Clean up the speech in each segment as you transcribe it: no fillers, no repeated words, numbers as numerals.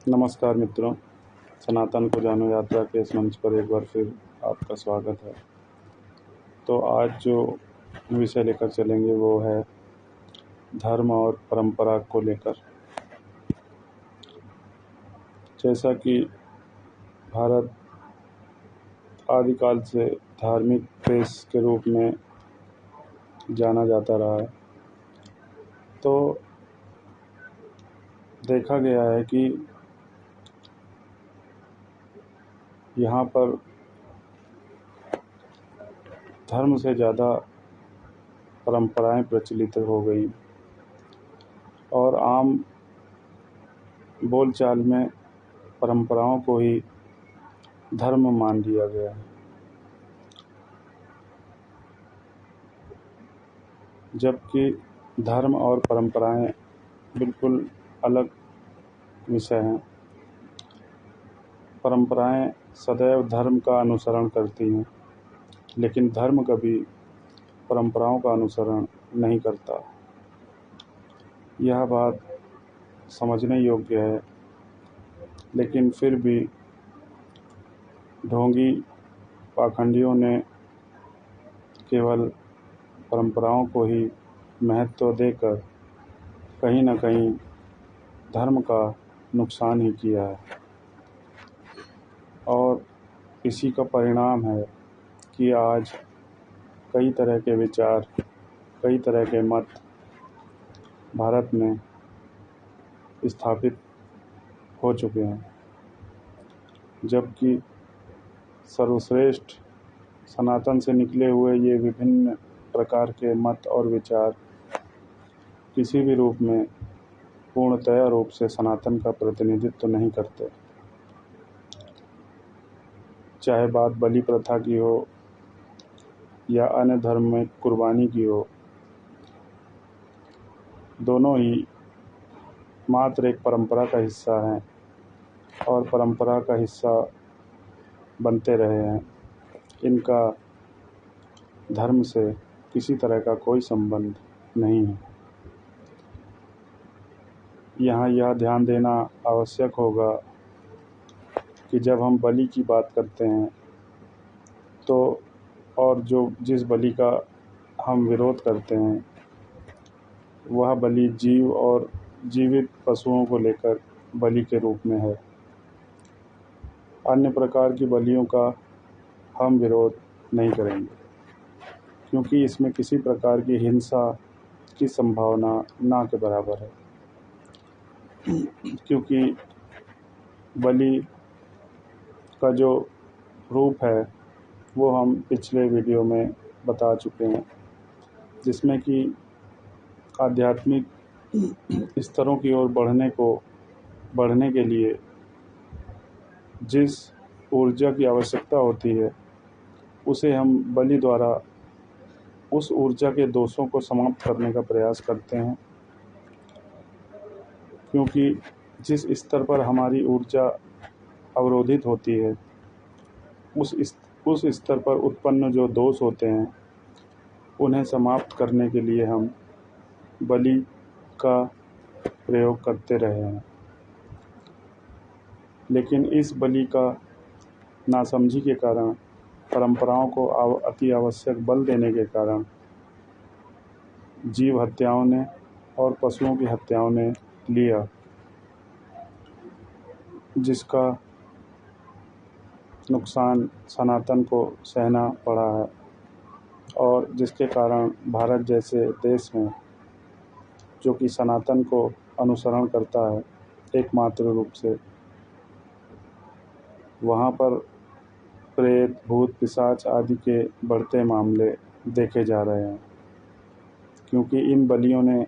नमस्कार मित्रों, सनातन को जानो यात्रा के इस मंच पर एक बार फिर आपका स्वागत है। तो आज जो विषय लेकर चलेंगे वो है धर्म और परंपरा को लेकर। जैसा कि भारत आदिकाल से धार्मिक देश के रूप में जाना जाता रहा है, तो देखा गया है कि यहाँ पर धर्म से ज़्यादा परंपराएं प्रचलित हो गई और आम बोलचाल में परंपराओं को ही धर्म मान लिया गया है। जबकि धर्म और परंपराएं बिल्कुल अलग विषय हैं। परंपराएं सदैव धर्म का अनुसरण करती हैं, लेकिन धर्म कभी परंपराओं का अनुसरण नहीं करता। यह बात समझने योग्य है, लेकिन फिर भी ढोंगी पाखंडियों ने केवल परंपराओं को ही महत्व देकर कहीं न कहीं धर्म का नुकसान ही किया है। और इसी का परिणाम है कि आज कई तरह के विचार, कई तरह के मत भारत में स्थापित हो चुके हैं, जबकि सर्वश्रेष्ठ सनातन से निकले हुए ये विभिन्न प्रकार के मत और विचार किसी भी रूप में पूर्णतया रूप से सनातन का प्रतिनिधित्व नहीं करते। चाहे बात बलि प्रथा की हो या अन्य धर्म में कुर्बानी की हो, दोनों ही मात्र एक परंपरा का हिस्सा हैं और परंपरा का हिस्सा बनते रहे हैं। इनका धर्म से किसी तरह का कोई संबंध नहीं है। यहाँ यह ध्यान देना आवश्यक होगा कि जब हम बलि की बात करते हैं तो और जिस बलि का हम विरोध करते हैं वह बलि जीव और जीवित पशुओं को लेकर बलि के रूप में है। अन्य प्रकार की बलियों का हम विरोध नहीं करेंगे, क्योंकि इसमें किसी प्रकार की हिंसा की संभावना ना के बराबर है। क्योंकि बलि का जो रूप है वो हम पिछले वीडियो में बता चुके हैं, जिसमें कि आध्यात्मिक स्तरों की ओर बढ़ने के लिए जिस ऊर्जा की आवश्यकता होती है उसे हम बलि द्वारा उस ऊर्जा के दोषों को समाप्त करने का प्रयास करते हैं। क्योंकि जिस स्तर पर हमारी ऊर्जा अवरोधित होती है उस स्तर पर उत्पन्न जो दोष होते हैं उन्हें समाप्त करने के लिए हम बलि का प्रयोग करते रहे हैं। लेकिन इस बलि का नासमझी के कारण, परंपराओं को अति आवश्यक बल देने के कारण जीव हत्याओं ने और पशुओं की हत्याओं ने लिया, जिसका नुकसान सनातन को सहना पड़ा है और जिसके कारण भारत जैसे देश में, जो कि सनातन को अनुसरण करता है एकमात्र रूप से, वहाँ पर प्रेत, भूत, पिशाच आदि के बढ़ते मामले देखे जा रहे हैं। क्योंकि इन बलियों ने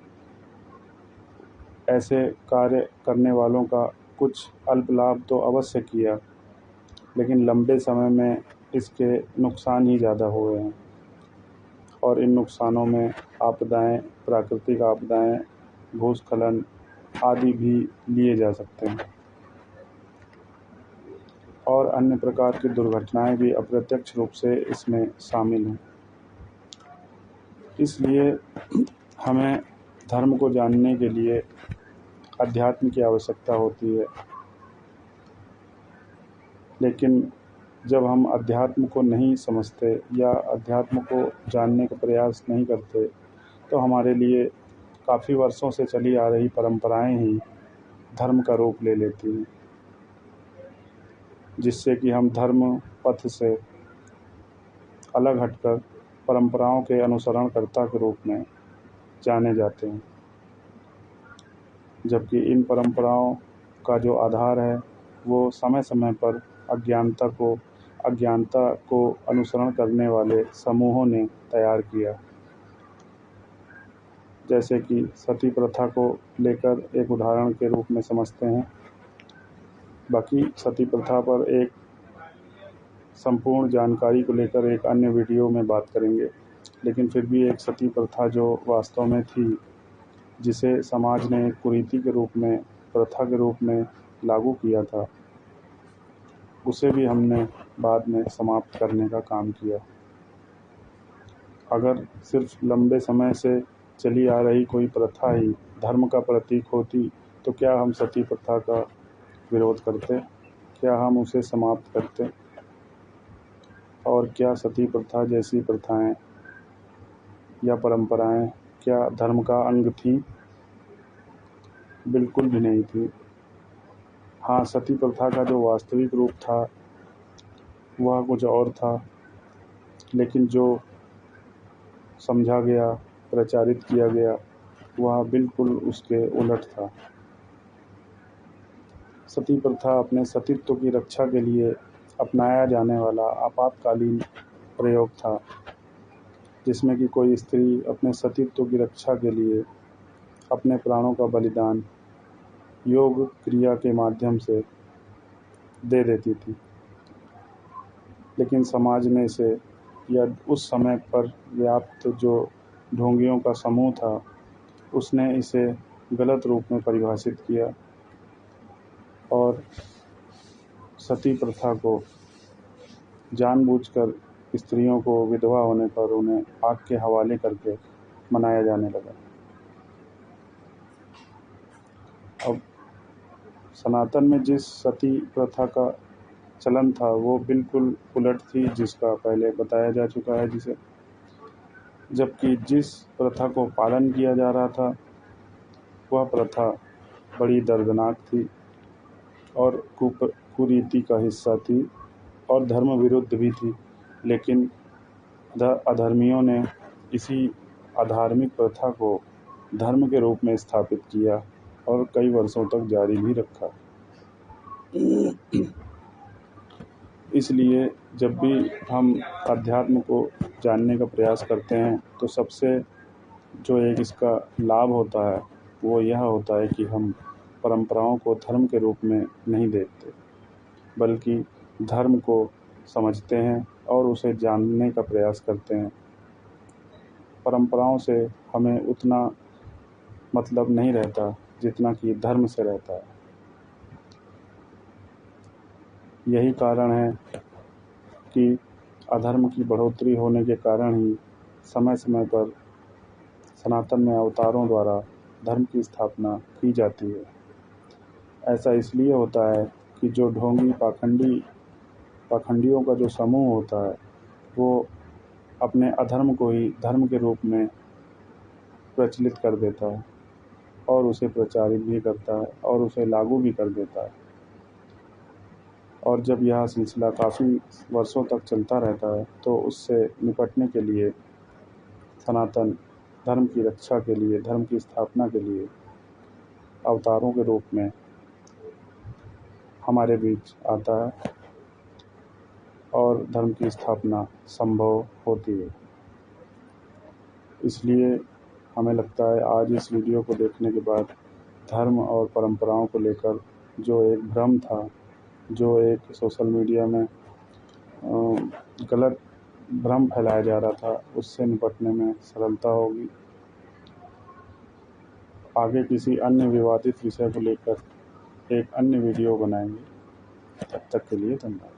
ऐसे कार्य करने वालों का कुछ अल्प लाभ तो अवश्य किया, लेकिन लंबे समय में इसके नुकसान ही ज़्यादा हुए हैं। और इन नुकसानों में आपदाएं, प्राकृतिक आपदाएं, भूस्खलन आदि भी लिए जा सकते हैं और अन्य प्रकार की दुर्घटनाएं भी अप्रत्यक्ष रूप से इसमें शामिल हैं। इसलिए हमें धर्म को जानने के लिए अध्यात्म की आवश्यकता होती है लेकिन जब हम अध्यात्म को नहीं समझते या अध्यात्म को जानने का प्रयास नहीं करते तो हमारे लिए काफ़ी वर्षों से चली आ रही परंपराएं ही धर्म का रूप ले लेती हैं, जिससे कि हम धर्म पथ से अलग हटकर परंपराओं के अनुसरणकर्ता के रूप में जाने जाते हैं। जबकि इन परंपराओं का जो आधार है वो समय समय पर अज्ञानता को अनुसरण करने वाले समूहों ने तैयार किया। जैसे कि सती प्रथा को लेकर एक उदाहरण के रूप में समझते हैं। बाकी सती प्रथा पर एक संपूर्ण जानकारी को लेकर एक अन्य वीडियो में बात करेंगे, लेकिन फिर भी एक सती प्रथा जो वास्तव में थी, जिसे समाज ने एक कुरीति के रूप में, प्रथा के रूप में लागू किया था, उसे भी हमने बाद में समाप्त करने का काम किया। अगर सिर्फ लंबे समय से चली आ रही कोई प्रथा ही धर्म का प्रतीक होती तो क्या हम सती प्रथा का विरोध करते? क्या हम उसे समाप्त करते? और क्या सती प्रथा जैसी प्रथाएं या परंपराएं क्या धर्म का अंग थी? बिल्कुल भी नहीं थी। हाँ, सती प्रथा का जो वास्तविक रूप था वह कुछ और था, लेकिन जो समझा गया, प्रचारित किया गया, वह बिल्कुल उसके उलट था। सती प्रथा अपने सतीत्व की रक्षा के लिए अपनाया जाने वाला आपातकालीन प्रयोग था, जिसमें कि कोई स्त्री अपने सतीत्व की रक्षा के लिए अपने प्राणों का बलिदान योग क्रिया के माध्यम से दे देती थी। लेकिन समाज ने इसे, या उस समय पर व्याप्त जो ढोंगियों का समूह था, उसने इसे गलत रूप में परिभाषित किया और सती प्रथा को जानबूझकर स्त्रियों को विधवा होने पर उन्हें आग के हवाले करके मनाया जाने लगा। अब सनातन में जिस सती प्रथा का चलन था वो बिल्कुल उलट थी, जिसका पहले बताया जा चुका है जिसे। जबकि जिस प्रथा को पालन किया जा रहा था वह प्रथा बड़ी दर्दनाक थी और कुरीति का हिस्सा थी और धर्म विरुद्ध भी थी। लेकिन अधर्मियों ने इसी अधार्मिक प्रथा को धर्म के रूप में स्थापित किया और कई वर्षों तक जारी भी रखा। इसलिए जब भी हम अध्यात्म को जानने का प्रयास करते हैं तो सबसे जो एक इसका लाभ होता है वो यह होता है कि हम परंपराओं को धर्म के रूप में नहीं देखते, बल्कि धर्म को समझते हैं और उसे जानने का प्रयास करते हैं। परंपराओं से हमें उतना मतलब नहीं रहता जितना कि धर्म से रहता है। यही कारण है कि अधर्म की बढ़ोतरी होने के कारण ही समय समय पर सनातन में अवतारों द्वारा धर्म की स्थापना की जाती है। ऐसा इसलिए होता है कि जो ढोंगी पाखंडियों का जो समूह होता है वो अपने अधर्म को ही धर्म के रूप में प्रचलित कर देता है और उसे प्रचारित भी करता है और उसे लागू भी कर देता है। और जब यह सिलसिला काफ़ी वर्षों तक चलता रहता है तो उससे निपटने के लिए सनातन धर्म की रक्षा के लिए, धर्म की स्थापना के लिए अवतारों के रूप में हमारे बीच आता है और धर्म की स्थापना संभव होती है। इसलिए हमें लगता है आज इस वीडियो को देखने के बाद धर्म और परंपराओं को लेकर जो एक भ्रम था, जो एक सोशल मीडिया में गलत भ्रम फैलाया जा रहा था, उससे निपटने में सरलता होगी। आगे किसी अन्य विवादित विषय को लेकर एक अन्य वीडियो बनाएंगे। तब तक के लिए धन्यवाद।